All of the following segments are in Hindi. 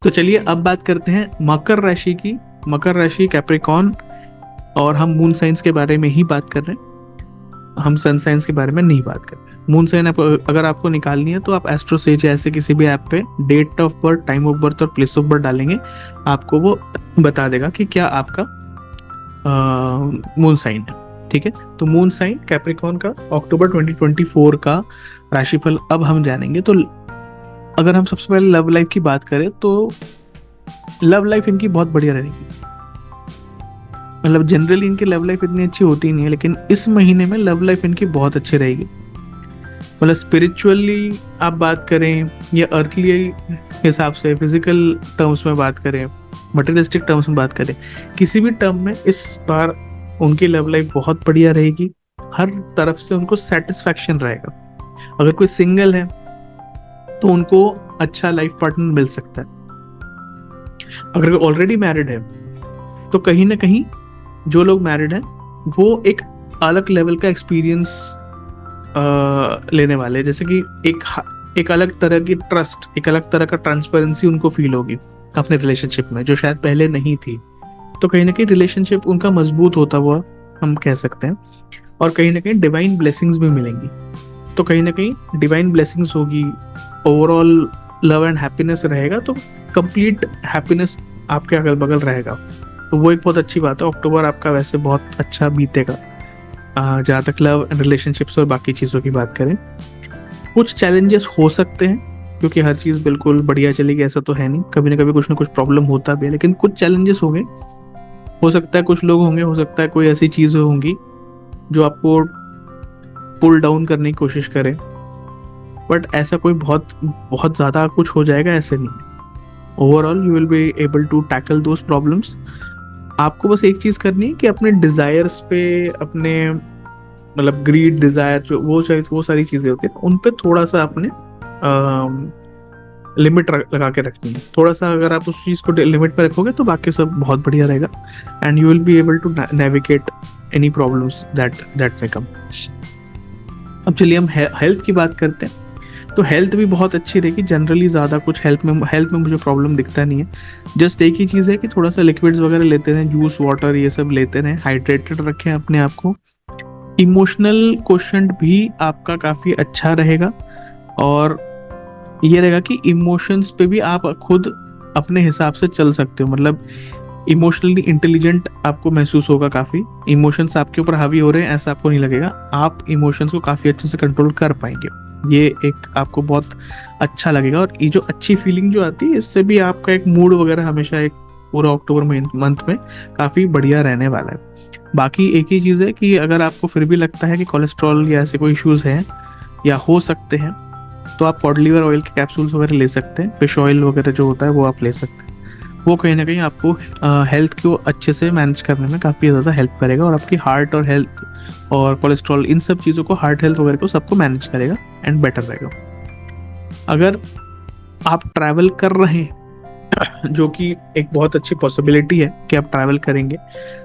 तो चलिए अब बात करते हैं मकर राशि की। मकर राशि कैप्रिकॉर्न, और हम मून साइंस के बारे में ही बात कर रहे हैं, हम सन साइंस के बारे में नहीं बात कर रहे हैं। मून साइन अगर आपको निकालनी है तो आप एस्ट्रोसेज या ऐसे किसी भी ऐप पे date of birth, time of birth और प्लेस ऑफ बर्थ डालेंगे, आपको वो बता देगा कि क्या आपका मून साइन है। ठीक है, तो मून साइन कैप्रिकॉर्न का अक्टूबर 2024 का राशिफल अब हम जानेंगे। तो अगर हम सबसे पहले लव लाइफ की बात करें तो लव लाइफ इनकी बहुत बढ़िया रहेगी। मतलब जनरली इनकी लव लाइफ इतनी अच्छी होती नहीं है, लेकिन इस महीने में लव लाइफ इनकी बहुत अच्छी रहेगी। मतलब स्पिरिचुअली आप बात करें या अर्थली हिसाब से, फिजिकल टर्म्स में बात करें, मटेरियलिस्टिक टर्म्स में बात करें, किसी भी टर्म में इस बार उनकी लव लाइफ बहुत बढ़िया रहेगी। हर तरफ से उनको सेटिस्फैक्शन रहेगा। अगर कोई सिंगल है तो उनको अच्छा लाइफ पार्टनर मिल सकता है। अगर कोई ऑलरेडी मैरिड है तो कहीं ना कहीं जो लोग मैरिड हैं वो एक अलग लेवल का एक्सपीरियंस लेने वाले हैं। जैसे कि एक अलग तरह की ट्रस्ट, एक अलग तरह का ट्रांसपेरेंसी उनको फील होगी अपने रिलेशनशिप में, जो शायद पहले नहीं थी। तो कहीं ना कहीं रिलेशनशिप उनका मजबूत होता हुआ हम कह सकते हैं। और कहीं ना कहीं डिवाइन ब्लेसिंग्स भी मिलेंगी। तो कहीं ना कहीं डिवाइन ब्लेसिंग्स होगी, ओवरऑल लव एंड हैप्पीनेस रहेगा। तो कंप्लीट हैप्पीनेस आपके अगल बगल रहेगा। तो वो एक बहुत अच्छी बात है। अक्टूबर आपका वैसे बहुत अच्छा बीतेगा जहाँ तक लव एंड रिलेशनशिप्स और बाकी चीज़ों की बात करें। कुछ चैलेंजेस हो सकते हैं क्योंकि हर चीज़ बिल्कुल बढ़िया चलेगी ऐसा तो है नहीं, कभी ना कभी कुछ ना कुछ प्रॉब्लम होता भी है, लेकिन कुछ चैलेंजेस होंगे। हो सकता है कुछ लोग होंगे, हो सकता है कोई ऐसी चीज़ें होंगी जो आपको पुल डाउन करने की कोशिश करें, बट ऐसा कोई बहुत बहुत ज़्यादा कुछ हो जाएगा ऐसे नहीं। Overall you will be able to tackle those problems. आपको बस एक चीज़ करनी है कि अपने डिज़ायर्स पे, अपने मतलब ग्रीड, डिज़ायर, जो वो सारी चीज़ें होती है उन पे थोड़ा सा अपने लिमिट लगा के रखनी है। थोड़ा सा अगर आप उस चीज़ को लिमिट पे रखोगे तो बाकी सब बहुत बढ़िया रहेगा, and you will be able to navigate any problems that may come. अब चलिए हम हेल्थ की बात करते हैं। तो हेल्थ भी बहुत अच्छी रहेगी। जनरली ज़्यादा कुछ हेल्थ में मुझे प्रॉब्लम दिखता नहीं है। जस्ट एक ही चीज़ है कि थोड़ा सा लिक्विड्स वगैरह लेते रहें, जूस, वाटर, ये सब लेते रहें, हाइड्रेटेड रखें अपने आप को। इमोशनल क्वेश्चन भी आपका काफ़ी अच्छा रहेगा, और ये रहेगा कि इमोशंस पे भी आप खुद अपने हिसाब से चल सकते हो। मतलब इमोशनली इंटेलिजेंट आपको महसूस होगा काफ़ी। इमोशंस आपके ऊपर हावी हो रहे हैं ऐसा आपको नहीं लगेगा। आप इमोशंस को काफ़ी अच्छे से कंट्रोल कर पाएंगे। ये एक आपको बहुत अच्छा लगेगा, और ये जो अच्छी फीलिंग जो आती है इससे भी आपका एक मूड वगैरह हमेशा एक पूरा अक्टूबर मंथ में काफ़ी बढ़िया रहने वाला है। बाकी एक ही चीज़ है कि अगर आपको फिर भी लगता है कि कोलेस्ट्रॉल या ऐसे कोई इश्यूज़ हैं या हो सकते हैं, तो आप कॉड लिवर ऑयल के कैप्सूल्स वगैरह ले सकते हैं। फिश ऑयल वगैरह जो होता है वो आप ले सकते हैं। वो कहीं ना कहीं आपको हेल्थ को अच्छे से मैनेज करने में काफ़ी ज़्यादा हेल्प करेगा, और आपकी हार्ट और हेल्थ और कोलेस्ट्रॉल, इन सब चीज़ों को, हार्ट हेल्थ वगैरह को सबको मैनेज करेगा एंड बेटर रहेगा। अगर आप ट्रैवल कर रहे हैं, जो कि एक बहुत अच्छी पॉसिबिलिटी है कि आप ट्रैवल करेंगे,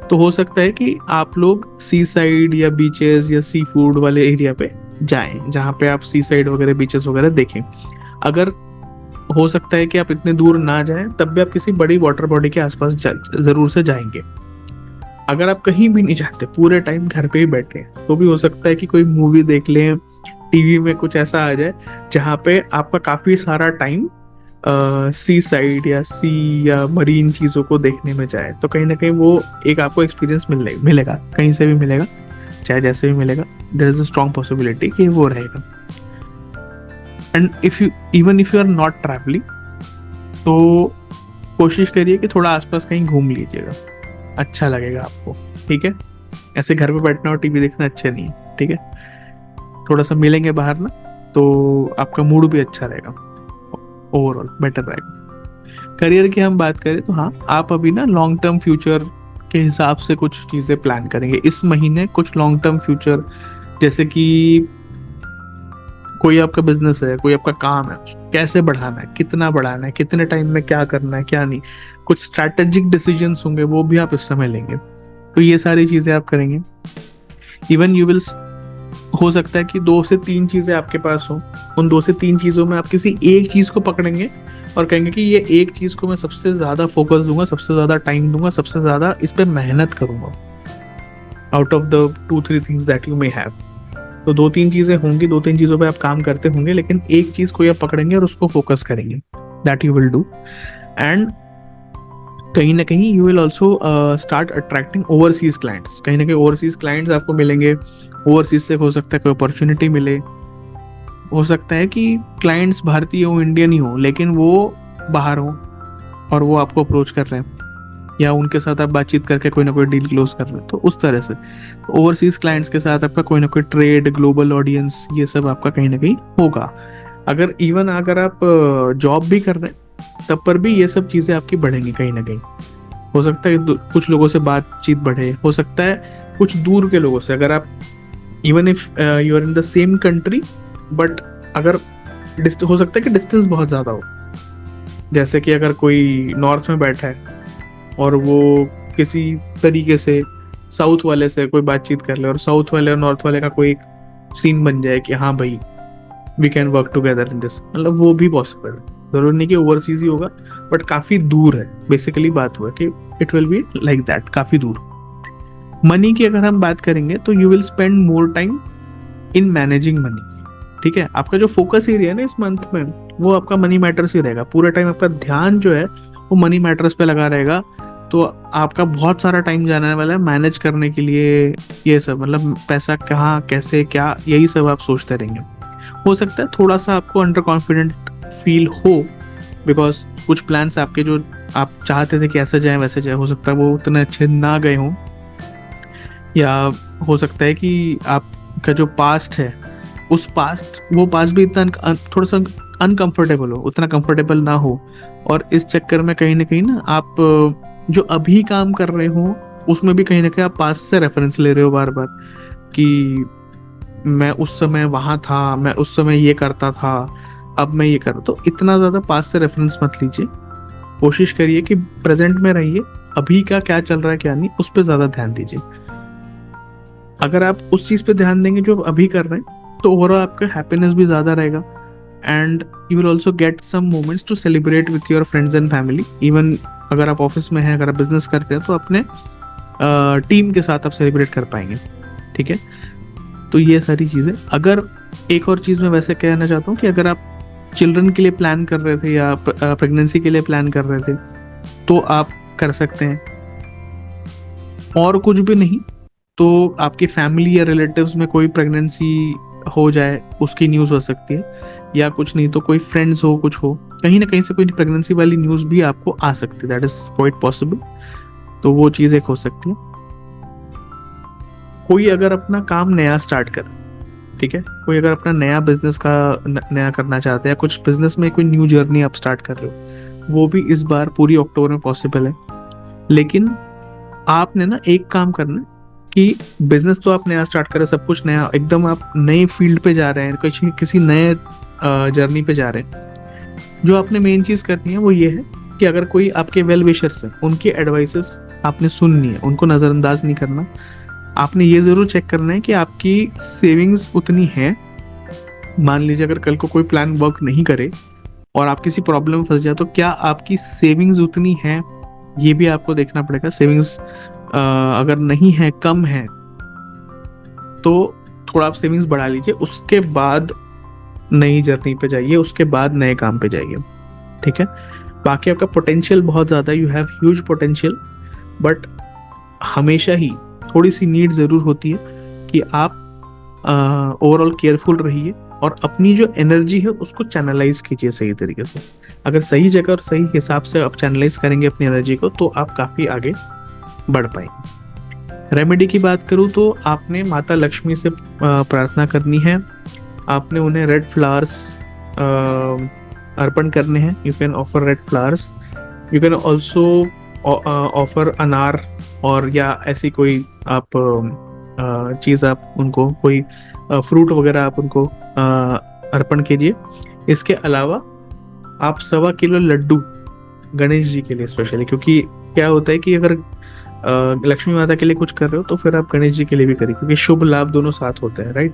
तो हो सकता है कि आप लोग सी साइड या बीचेस या सी फूड वाले एरिया पे जाएं, जहाँ पे आप सी साइड वगैरह, बीचेस वगैरह देखें। अगर हो सकता है कि आप इतने दूर ना जाएं, तब भी आप किसी बड़ी वाटर बॉडी के आसपास जरूर से जाएंगे। अगर आप कहीं भी नहीं जाते, पूरे टाइम घर पे ही बैठे हैं, तो भी हो सकता है कि कोई मूवी देख लें, टीवी में कुछ ऐसा आ जाए जहाँ पे आपका काफी सारा टाइम सी साइड या सी या मरीन चीजों को देखने में जाए। तो कहीं ना कहीं वो एक आपको एक्सपीरियंस मिलेगा, कहीं से भी मिलेगा, चाहे जैसे भी मिलेगा। There is a strong possibility कि वो रहेगा। And even if you are not travelling, तो कोशिश करिए कि थोड़ा आसपास कहीं घूम लीजिएगा, अच्छा लगेगा आपको। ठीक है, ऐसे घर पे बैठना और टीवी देखना अच्छा नहीं है। ठीक है, थोड़ा सा मिलेंगे बाहर ना, तो आपका मूड भी अच्छा रहेगा, ओवरऑल बेटर रहेगा। करियर की हम बात करें तो हाँ, आप अभी ना लॉन्ग टर्म फ्यूचर के हिसाब से कुछ चीज़ें प्लान करेंगे इस महीने। कुछ लॉन्ग टर्म फ्यूचर, जैसे कि कोई आपका बिजनेस है, कोई आपका काम है, कैसे बढ़ाना है, कितना बढ़ाना है, कितने टाइम में क्या करना है, क्या नहीं, कुछ स्ट्रैटेजिक डिसीजंस होंगे, वो भी आप इस समय लेंगे। तो ये सारी चीज़ें आप करेंगे। इवन यू विल हो सकता है कि 2 से 3 चीजें आपके पास हो, उन 2 से 3 चीजों में आप किसी एक चीज को पकड़ेंगे और कहेंगे कि ये एक चीज को मैं सबसे ज्यादा फोकस दूंगा, सबसे ज्यादा टाइम दूंगा, सबसे ज्यादा इस पे मेहनत करूंगा, out of the 2-3 things that you may have. तो 2-3 चीजें होंगी, 2-3 चीजों पे आप काम करते होंगे, लेकिन एक चीज को आप पकड़ेंगे और उसको फोकस करेंगे, that you will do. And कहीं ना कहीं you will also start attracting overseas clients, कहीं ना कहीं ओवरसीज क्लाइंट्स आपको मिलेंगे। ओवरसीज से हो सकता है कोई अपॉर्चुनिटी मिले, हो सकता है कि क्लाइंट्स भारतीय हो, इंडियन ही हो, लेकिन वो बाहर हो और वो आपको अप्रोच कर रहे हैं, या उनके साथ आप बातचीत करके कोई ना कोई डील क्लोज कर रहे हैं। तो उस तरह से ओवरसीज क्लाइंट्स के साथ आपका कोई ना कोई ट्रेड, ग्लोबल ऑडियंस, ये सब आपका कहीं ना कहीं होगा। अगर आप जॉब भी कर रहे हैं तब पर भी ये सब चीज़ें आपकी बढ़ेंगी कहीं ना कहीं। हो सकता है कुछ लोगों से बातचीत बढ़े, हो सकता है कुछ दूर के लोगों से, अगर आप even if you are in the same country, but अगर हो सकता है कि डिस्टेंस बहुत ज़्यादा हो। जैसे कि अगर कोई नॉर्थ में बैठा है और वो किसी तरीके से साउथ वाले से कोई बातचीत कर ले, और साउथ वाले और नॉर्थ वाले का कोई सीन बन जाए कि हाँ भाई we can work together in this, मतलब वो भी पॉसिबल है। जरूर नहीं कि ओवरसीज ही होगा, बट काफी दूर है। बेसिकली बात हुआ कि it will be like that, काफी दूर। मनी की अगर हम बात करेंगे तो you will spend more time in managing money. ठीक है, आपका जो फोकस एरिया है ना इस मंथ में, वो आपका मनी मैटर्स ही रहेगा। पूरा टाइम आपका ध्यान जो है वो मनी मैटर्स पे लगा रहेगा। तो आपका बहुत सारा टाइम जाने वाला है मैनेज करने के लिए, ये सब मतलब पैसा कहाँ कैसे क्या, यही सब आप सोचते रहेंगे। हो सकता है थोड़ा सा आपको अंडर कॉन्फिडेंट फील हो, बिकॉज कुछ प्लान्स आपके जो आप चाहते थे कि ऐसे जाए वैसे जाए, हो सकता है वो उतने अच्छे ना गए हों, या हो सकता है कि आपका जो पास्ट है वो पास्ट भी इतना थोड़ा सा अनकंफर्टेबल हो, उतना कंफर्टेबल ना हो, और इस चक्कर में कहीं ना आप जो अभी काम कर रहे हो उसमें भी कहीं ना कहीं आप पास्ट से रेफरेंस ले रहे हो बार बार, कि मैं उस समय वहां था, मैं उस समय ये करता था, अब मैं ये कर। तो इतना ज्यादा पास्ट से रेफरेंस मत लीजिए, कोशिश करिए कि प्रेजेंट में रहिए, अभी का क्या चल रहा है क्या नहीं, उस पर ज्यादा ध्यान दीजिए। अगर आप उस चीज पे ध्यान देंगे जो अभी कर रहे हैं, तो ओवरऑल आपका हैप्पीनेस भी ज्यादा रहेगा, and you will also get some moments to celebrate with your friends and family. Even अगर आप ऑफिस में हैं, अगर आप बिजनेस करते हैं, तो अपने टीम के साथ आप सेलिब्रेट कर पाएंगे। ठीक है, तो ये सारी चीज़ें। अगर एक और चीज़ मैं वैसे कहना चाहता हूँ कि अगर आप चिल्ड्रन के लिए प्लान कर रहे थे या प्रेगनेंसी के लिए प्लान कर रहे थे, तो आप कर सकते हैं। और कुछ भी नहीं तो आपकी फैमिली या रिलेटिव्स में कोई प्रेगनेंसी हो जाए, उसकी न्यूज़ हो सकती है, या कुछ नहीं तो कोई फ्रेंड्स हो, कुछ हो, कहीं ना कहीं से कोई प्रेगनेंसी वाली न्यूज़ भी आपको आ सकती है, दैट इज क्वाइट पॉसिबल। तो वो चीज़ एक हो सकती है। कोई अगर अपना काम नया स्टार्ट कर, ठीक है, कोई अगर अपना नया बिजनेस का नया करना चाहते हैं, कुछ बिजनेस में कोई न्यू जर्नी आप स्टार्ट कर रहे हो, वो भी इस बार पूरी अक्टूबर में पॉसिबल है। लेकिन आपने ना एक काम करना है कि बिजनेस तो आप नया स्टार्ट करें, सब कुछ नया, एकदम आप नए फील्ड पे जा रहे हैं, किसी नए जर्नी पे जा रहे हैं। जो आपने मेन चीज करनी है वो ये है कि अगर कोई आपके वेल विशर्स हैं, उनके एडवाइसेस आपने सुननी है, उनको नजरअंदाज नहीं करना। आपने ये जरूर चेक करना है कि आपकी सेविंग्स उतनी है। मान लीजिए अगर कल को कोई प्लान वर्क नहीं करे और आप किसी प्रॉब्लम में फंस जाए, तो क्या आपकी सेविंग्स उतनी है, ये भी आपको देखना पड़ेगा। सेविंग्स अगर नहीं है, कम है, तो थोड़ा आप सेविंग्स बढ़ा लीजिए, उसके बाद नई जर्नी पे जाइए, उसके बाद नए काम पे जाइए। ठीक है, बाकी आपका पोटेंशियल बहुत ज़्यादा, you have huge potential, but हमेशा ही थोड़ी सी नीड ज़रूर होती है कि आप ओवरऑल केयरफुल रहिए और अपनी जो एनर्जी है उसको चैनलाइज कीजिए सही तरीके से। अगर सही जगह और सही हिसाब से आप चैनलाइज करेंगे अपनी एनर्जी को, तो आप काफ़ी आगे बढ़ पाएंगे। रेमेडी की बात करूँ तो आपने माता लक्ष्मी से प्रार्थना करनी है, आपने उन्हें रेड फ्लावर्स अर्पण करने हैं। You can offer red flowers, you can also offer अनार, और या ऐसी कोई आप चीज़ आप उनको, कोई फ्रूट वगैरह आप उनको अर्पण कीजिए। इसके अलावा आप 1.25 किलो लड्डू गणेश जी के लिए स्पेशली, क्योंकि क्या होता है कि अगर लक्ष्मी माता के लिए कुछ कर रहे हो तो फिर आप गणेश जी के लिए भी करिए, क्योंकि शुभ लाभ दोनों साथ होते हैं, राइट।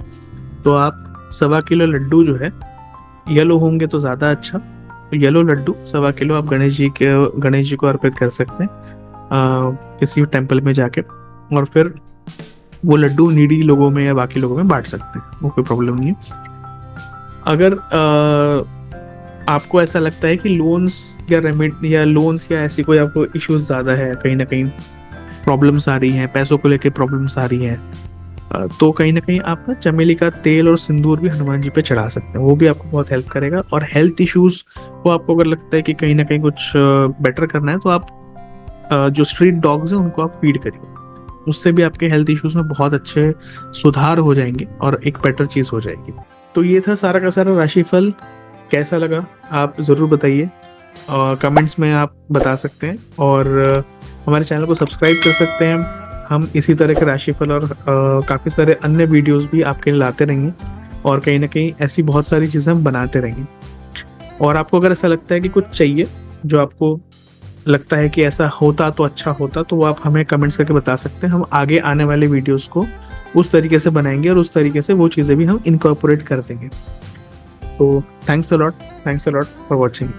तो आप 1.25 किलो लड्डू जो है, येलो होंगे तो ज़्यादा अच्छा, तो येलो लड्डू 1.25 किलो आप गणेश जी को अर्पित कर सकते हैं किसी टेम्पल में जाके, और फिर वो लड्डू नीडी लोगों में या बाकी लोगों में बांट सकते हैं, वो कोई प्रॉब्लम नहीं है। अगर आपको ऐसा लगता है कि लोन्स या ऐसी कोई आपको इश्यूज ज़्यादा है, कहीं ना कहीं प्रॉब्लम्स आ रही हैं, पैसों को लेके प्रॉब्लम्स आ रही हैं, तो कहीं ना कहीं आप ना चमेली का तेल और सिंदूर भी हनुमान जी पे चढ़ा सकते हैं, वो भी आपको बहुत हेल्प करेगा। और हेल्थ इश्यूज को आपको अगर लगता है कि कहीं ना कहीं कुछ बेटर करना है, तो आप जो स्ट्रीट डॉग्स हैं उनको आप फीड करिए, उससे भी आपके हेल्थ इश्यूज में बहुत अच्छे सुधार हो जाएंगे और एक बेटर चीज़ हो जाएगी। तो ये था सारा का सारा राशिफल। कैसा लगा आप ज़रूर बताइए, कमेंट्स में आप बता सकते हैं, और हमारे चैनल को सब्सक्राइब कर सकते हैं। हम इसी तरह के राशिफल और काफ़ी सारे अन्य वीडियोस भी आपके लिए लाते रहेंगे, और कहीं ना कहीं ऐसी बहुत सारी चीज़ें हम बनाते रहेंगे। और आपको अगर ऐसा लगता है कि कुछ चाहिए, जो आपको लगता है कि ऐसा होता तो अच्छा होता, तो वो आप हमें कमेंट्स करके बता सकते हैं। हम आगे आने वाले वीडियोस को उस तरीके से बनाएंगे, और उस तरीके से वो चीज़ें भी हम इनकॉर्पोरेट कर देंगे। तो thanks a lot for watching.